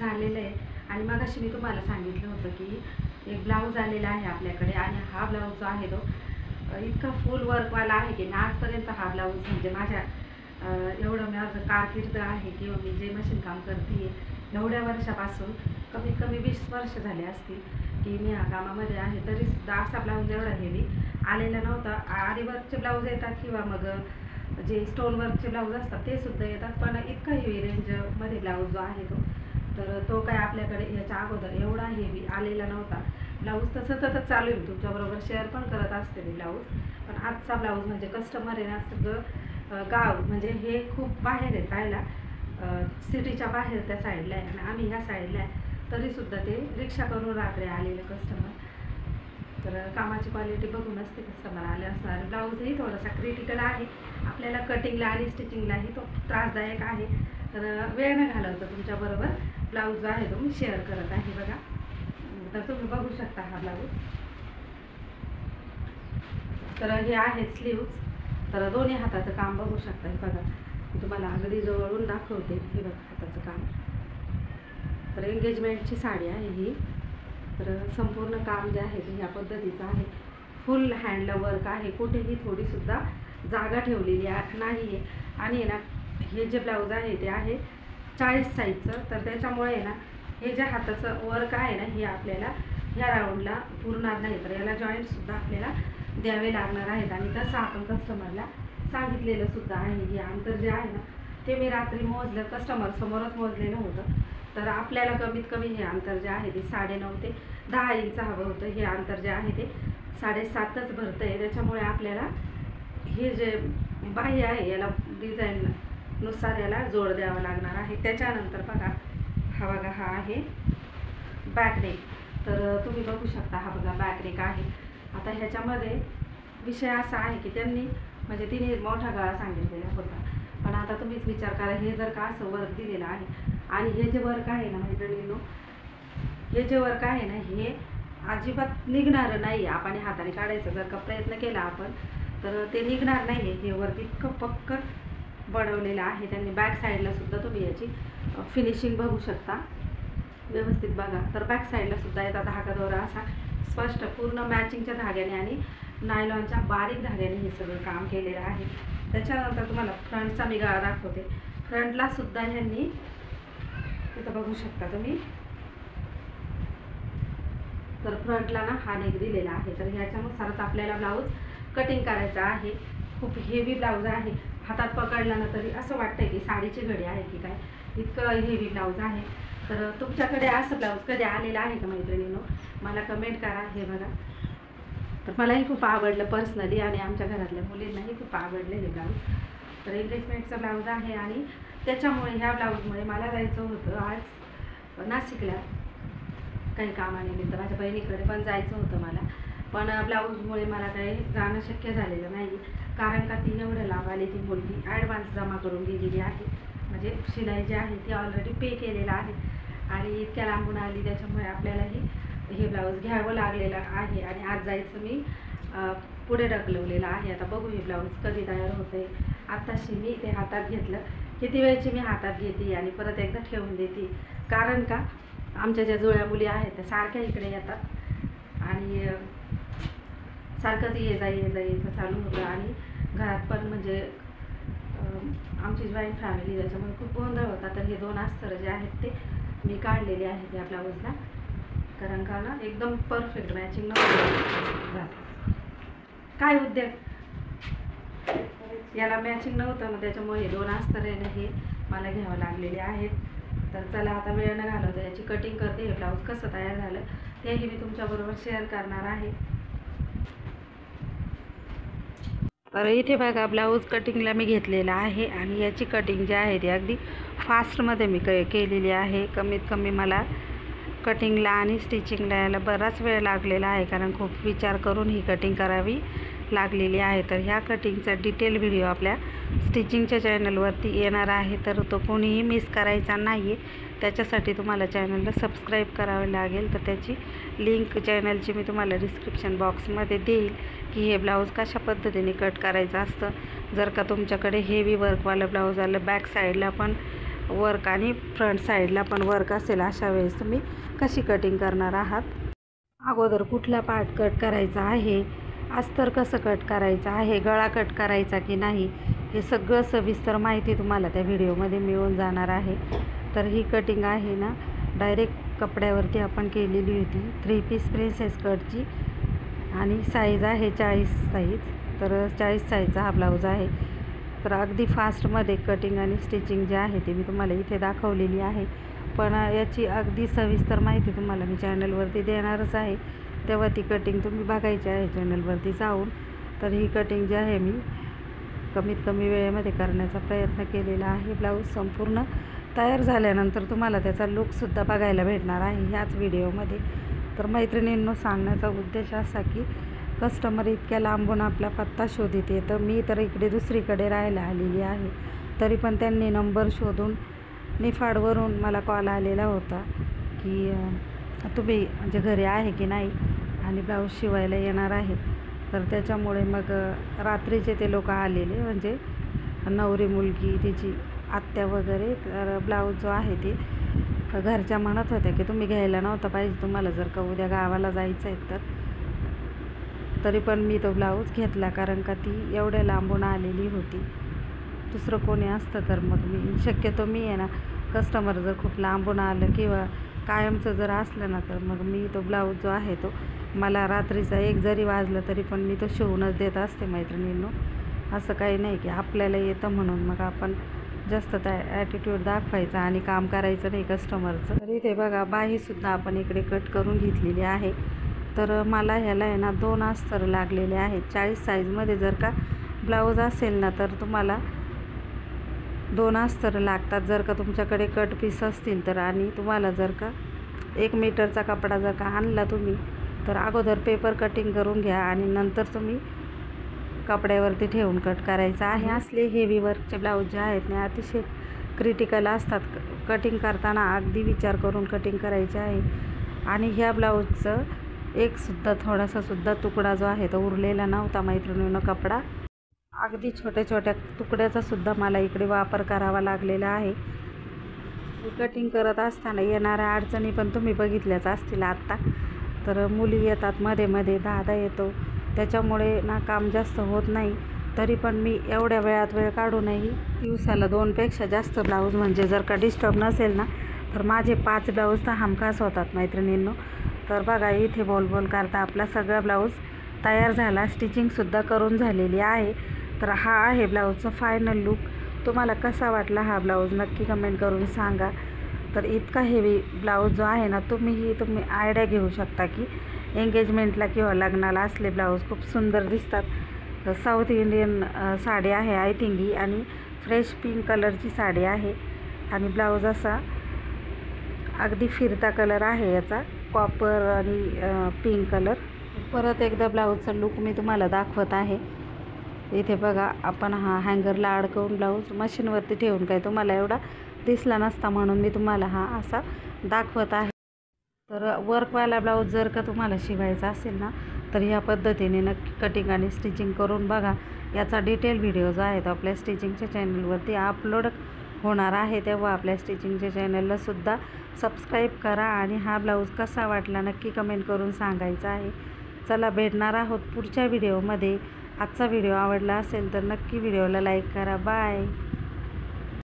झालेलं आहे आणि मगाशी मी तुम्हाला सांगितलं होतं की एक ब्लाऊज आलेला आहे आपल्याकडे आणि हा ब्लाऊज जो आहे तो इतका फुल वर्कवाला आहे की आजपर्यंत हा ब्लाऊज म्हणजे माझ्या एवढं माझं कारकीर्द आहे किंवा मी जे मशीन काम करते एवढ्या वर्षापासून कमीत कमी 20 वर्ष झाले असतील की मी ह्या कामामध्ये आहे, तरीसुद्धा असा ब्लाऊज एवढा हेवी आलेला नव्हता. आरीवर्कचे ब्लाऊज येतात किंवा मग जे स्टोनवर्कचे ब्लाऊज असतात ते सुद्धा येतात, पण इतका हेवी रेंजमध्ये ब्लाऊज जो आहे तो काय आपल्याकडे याच्या अगोदर एवढा हेवी आलेला नव्हता. ब्लाऊज तर सततच चालू आहे, तुमच्याबरोबर शेअर पण करत असते मी ब्लाऊज, पण आजचा ब्लाऊज म्हणजे कस्टमर आहे ना सगळं गाव म्हणजे हे खूप बाहेर आहे राहायला, सिटीच्या बाहेर त्या साईडला आहे आणि आम्ही ह्या साईडला आहे, तरीसुद्धा ते रिक्षा करून रात्री आलेले कस्टमर. तर कामाची क्वालिटी बघूनच ते कस्टमर आले असणार. ब्लाऊजही थोडासा क्रिटिकल आहे आपल्याला, कटिंगला आणि स्टिचिंगलाही तो त्रासदायक आहे. तर वेळ न घालवता तुमच्याबरोबर ब्लाऊज जो आहे तो मी शेअर करत आहे बघा. तर तुम्ही बघू शकता हा ब्लाऊज. तर हे आहेत स्लीव्ज. तर दोन्ही हाताचं काम बघू शकता. हे बघा मी तुम्हाला अगदी जवळून दाखवते. हे बघा हाताचं काम. तर एंगेजमेंटची साडी आहे ही. तर संपूर्ण काम जे आहे ते ह्या पद्धतीचं आहे. फुल हँडला वर्क आहे, कुठेही थोडीसुद्धा जागा ठेवलेली नाही आहे. आणि ना हे जे ब्लाऊज आहे ते आहे 40 साईजचं. तर त्याच्यामुळे ना हे जे हाताचं वर्क आहे ना हे आपल्याला ह्या राऊंडला पुरणार नाही, तर याला जॉईंटसुद्धा आपल्याला द्यावे लागणार आहेत. आणि तसं आपण कस्टमरला सांगितलेलं सुद्धा आहे. हे अंतर जे आहे ना ते मी रात्री मोजलं, कस्टमर समोरच मोजलेलं होतं. तर आपल्याला कमीत कमी हे अंतर जे आहे ते 9.5 ते 10 इंच हवं होतं. हे अंतर जे आहे ते 7.5च भरतं आहे. त्याच्यामुळे आपल्याला हे जे बाह्य आहे याला डिझाईननुसार याला जोड द्यावा लागणार आहे. त्याच्यानंतर बघा हा आहे बॅक नेक. तर तुम्ही बघू शकता हा बघा बॅक नेक आहे. आता ह्याच्यामध्ये विषय असा आहे की त्यांनी म्हणजे तिने मोठा गळा सांगितलेला होता, पण आता तुम्हीच विचार करा हे जर का असं वर्क दिलेलं आहे आणि हे जे वर्क आहे ना मैत्रिणींनो, हे जे वर्क आहे ना हे अजिबात निघणारं नाही. आपण हाताने काढायचं जर का प्रयत्न केला आपण तर ते निघणार नाही आहे. हे वर्क इतकं पक्क बनवलेलं आहे त्यांनी. बॅक साईडला सुद्धा तुम्ही याची फिनिशिंग बघू शकता व्यवस्थित बघा. तर बॅक साईडला सुद्धा याचा धागा दोरा असा स्पष्ट पूर्ण मॅचिंगच्या धाग्याने आणि नायलॉनच्या बारीक धाग्याने हे सगळं काम केलेलं आहे. त्याच्यानंतर तुम्हाला फ्रंटचा मी गळा दाखवते. फ्रंटला सुद्धा ह्यांनी इथं बघू शकता तुम्ही. तर फ्रंटला ना हा नेक दिलेला आहे. तर ह्याच्यानुसारच आपल्याला ब्लाऊज कटिंग करायचा आहे. खूप हेवी ब्लाऊज आहे. हातात पकडला ना तरी असं वाटतं की साडीची घडी आहे की काय, इतकं हेवी ब्लाऊज आहे. तर तुमच्याकडे असं ब्लाऊज कधी आलेलं आहे का मैत्रिणींनो, मला कमेंट करा. हे बघा तर मलाही खूप आवडलं पर्सनली आणि आमच्या घरातल्या मुलींनाही खूप आवडलं हे ब्लाऊज. तर एंगेजमेंटचं ब्लाऊज आहे आणि त्याच्यामुळे ह्या ब्लाऊजमुळे मला जायचं होतं आज नाशिकला काही कामानिमित्त. माझ्या बहिणीकडे पण जायचं होतं मला, पण ब्लाऊजमुळे मला काही जाणं शक्य झालेलं नाही. कारण का ती एवढं लांब आली ती मुलगी ॲडव्हान्स जमा करून गेलेली आहे. म्हणजे शिलाई जी आहे ती ऑलरेडी पे केलेलं आहे आणि इतक्या लांबून आली, त्याच्यामुळे आपल्यालाही हे ब्लाऊज घ्यावं लागलेलं आहे. आणि आज जायचं मी पुढे ढकलवलेलं आहे. आता बघू हे ब्लाऊज कधी तयार होतं आहे. आत्ताशी मी ते हातात घेतलं, किती वेळची मी हातात घेते आणि परत एकदा ठेवून देते. कारण का आमच्या ज्या जुळ्या मुली आहेत त्या सारख्या इकडे येतात आणि सारखंच ये जा चालू होतं. आणि घरात पण म्हणजे आमची जॉईंट फॅमिली त्याच्यामुळे खूप गोंधळ होता. तर हे 2 अस्तर जे आहेत ते मी काढलेले आहेत या ब्लाऊजला, कारण का ना एकदम परफेक्ट मॅचिंग नव्हतं. काय उद्योग याला मॅचिंग नव्हतं ना, त्याच्यामुळे हे 2 अस्तर आहे ना हे मला घ्यावं लागलेले आहेत. तर चला आता वेळ न घालवता याची कटिंग करते. हे ब्लाऊज कसं तयार झालं तेही मी तुमच्याबरोबर शेअर करणार आहे. तर इथे बघा ब्लाऊज कटिंगला मी घेतलेला आहे आणि याची कटिंग जी आहे ती अगदी फास्टमध्ये मी केलेली आहे. कमीत कमी मला कटिंगला आणि स्टिचिंगला याला बराच वेळ लागलेला आहे, कारण खूप विचार करून ही कटिंग करावी लागलेली आहे. तर ह्या कटिंगचा डिटेल व्हिडिओ आपल्या स्टिचिंगच्या चॅनलवरती येणार आहे, तर तो कोणीही मिस करायचा नाही आहे. त्याच्यासाठी तुम्हाला चॅनलला सबस्क्राईब करावे लागेल. तर त्याची लिंक चॅनलची मी तुम्हाला डिस्क्रिप्शन बॉक्समध्ये देईल की हे ब्लाऊज कशा पद्धतीने कट करायचं असतं. जर का तुमच्याकडे हेवी वर्कवालं ब्लाऊज आलं, बॅक साईडला पण वर्क आणि फ्रंट साईडला पण वर्क असेल अशा वेळेस तुम्ही कशी कटिंग करणार आहात, अगोदर कुठला पार्ट कट करायचा आहे, अस्तर कसं कट करायचं आहे, गळा कट करायचा की नाही, हे सगळं सविस्तर माहिती तुम्हाला त्या व्हिडिओमध्ये मिळून जाणार आहे. तर ही कटिंग आहे ना डायरेक्ट कपड्यावरती आपण केलेली होती 3 पीस प्रिन्सेस कटची आणि साईज आहे 40 साईज. तर 40 साईजचा हा ब्लाऊज आहे. तर अगदी फास्टमध्ये कटिंग आणि स्टिचिंग जे आहे ते मी तुम्हाला इथे दाखवलेली आहे. पण याची अगदी सविस्तर माहिती तुम्हाला मी चॅनलवरती देणारच आहे, तेव्हा ती कटिंग तुम्ही बघायची आहे चॅनलवरती जाऊन. तर ही कटिंग जी आहे मी कमीत कमी वेळेमध्ये करण्याचा प्रयत्न केलेला आहे. ब्लाऊज संपूर्ण तयार झाल्यानंतर तुम्हाला त्याचा लुकसुद्धा बघायला भेटणार आहे ह्याच व्हिडिओमध्ये. तर मैत्रिणींनो, सांगण्याचा उद्देश असा की कस्टमर इतक्या लांबून आपला पत्ता शोधित येतं. मी तर इकडे दुसरीकडे राहायला आलेली आहे, तरी पण त्यांनी नंबर शोधून निफाडवरून मला कॉल आलेला होता की तुम्ही म्हणजे घरी आहे की नाही आणि ब्लाऊज शिवायला येणार आहे. तर त्याच्यामुळे मग रात्रीचे ते लोक आलेले, म्हणजे नवरी मुलगी तिची आत्या वगैरे. तर ब्लाऊज जो आहे ते घरच्या म्हणत होत्या की तुम्ही घ्यायला नव्हता पाहिजे, तुम्हाला जर का उद्या गावाला जायचं आहे तर. तरी पण मी तो ब्लाऊज घेतला, कारण का ती एवढ्या लांबून आलेली होती. दुसरं कोणी असतं तर मग मी शक्यतो मी आहे ना, कस्टमर जर खूप लांबून आलं किंवा कायमचं जर असलं ना, तर मग मी तो ब्लाऊज जो आहे तो मला रात्रीचा 1 जरी वाजलं तरी पण मी तो शिवूनच देत असते मैत्रिणींनो. असं काही नाही की आपल्याला येतं म्हणून मग आपण जास्त त्या ॲटिट्यूड दाखवायचा आणि काम करायचं नाही कस्टमरचं. तर इथे बघा बाहीसुद्धा आपण इकडे कट करून घेतलेली आहे. तर मला ह्याला आहे ना 2 अस्तर लागलेले आहेत. 40 साईजमध्ये जर का ब्लाऊज असेल ना तर तुम्हाला 2 अस्तर लागतात जर का तुमच्याकडे कट पीस असतील तर. आणि तुम्हाला जर का 1 मीटरचा कपडा जर का आणला तुम्ही तर अगोदर पेपर कटिंग करून घ्या आणि नंतर तुम्ही कपड्यावरती ठेवून कट करायचा आहे. असले हेवी वर्कचे ब्लाऊज जे आहेत ना अतिशय क्रिटिकल असतात. कटिंग करताना अगदी विचार करून कटिंग करायचे आहे. आणि ह्या ब्लाऊजचं एकसुद्धा थोडासासुद्धा तुकडा जो आहे तो उरलेला नव्हता मैत्रिणींनो. कपडा अगदी छोट्या छोट्या तुकड्याचासुद्धा मला इकडे वापर करावा लागलेला आहे. कटिंग करत असताना येणाऱ्या अडचणी पण तुम्ही बघितल्याच असतील आत्ता. तर मुली येतात मध्ये मध्ये, दादा येतो, त्याच्यामुळे ना काम जास्त होत नाही. तरी पण मी एवढ्या वेळात वेळ काढूनही दिवसाला 2पेक्षा जास्त ब्लाऊज, म्हणजे जर का डिस्टर्ब नसेल ना तर माझे 5 ब्लाऊज तर हमखास होतात मैत्रिणींनो. तर बघा इथे बोल बोल करता आपला सगळा ब्लाऊज तयार झाला, स्टिचिंगसुद्धा करून झालेली आहे. तर हा आहे ब्लाऊजचा फायनल लुक. तुम्हाला कसा वाटला हा ब्लाऊज नक्की कमेंट करून सांगा. तर इतका हेवी ब्लाऊज जो आहे ना तुम्ही आयडिया घेऊ शकता की एंगेजमेंटला किंवा लग्नाला असले ब्लाऊज खूप सुंदर दिसतात. साऊथ इंडियन साडी आहे आय थिंक ही, आणि फ्रेश पिंक कलरची साडी आहे. आणि ब्लाऊज असा अगदी फिरता कलर आहे याचा, कॉपर आणि पिंक कलर. परत एकदा ब्लाऊजचा लुक मी तुम्हाला दाखवत आहे. इथे बघा आपण हा हँगरला अडकवून ब्लाऊज मशीनवरती ठेवून काय तुम्हाला एवढा दिसला नसता म्हणून मी तुम्हाला हा असा दाखवत आहे. तर वर्कवाला ब्लाऊज जर का तुम्हाला शिवायचा असेल ना तर ह्या पद्धतीने नक्की कटिंग आणि स्टिचिंग करून बघा. याचा डिटेल व्हिडिओ जो आहे तो आपल्या स्टिचिंगच्या चॅनलवरती अपलोड होणार आहे, तेव्हा आपल्या स्टिचिंगच्या चॅनललासुद्धा सबस्क्राईब करा. आणि हा ब्लाऊज कसा वाटला नक्की कमेंट करून सांगायचा आहे. चला भेटणार आहोत पुढच्या व्हिडिओमध्ये. आजचा व्हिडिओ आवडला असेल तर नक्की व्हिडिओला लाईक करा. बाय.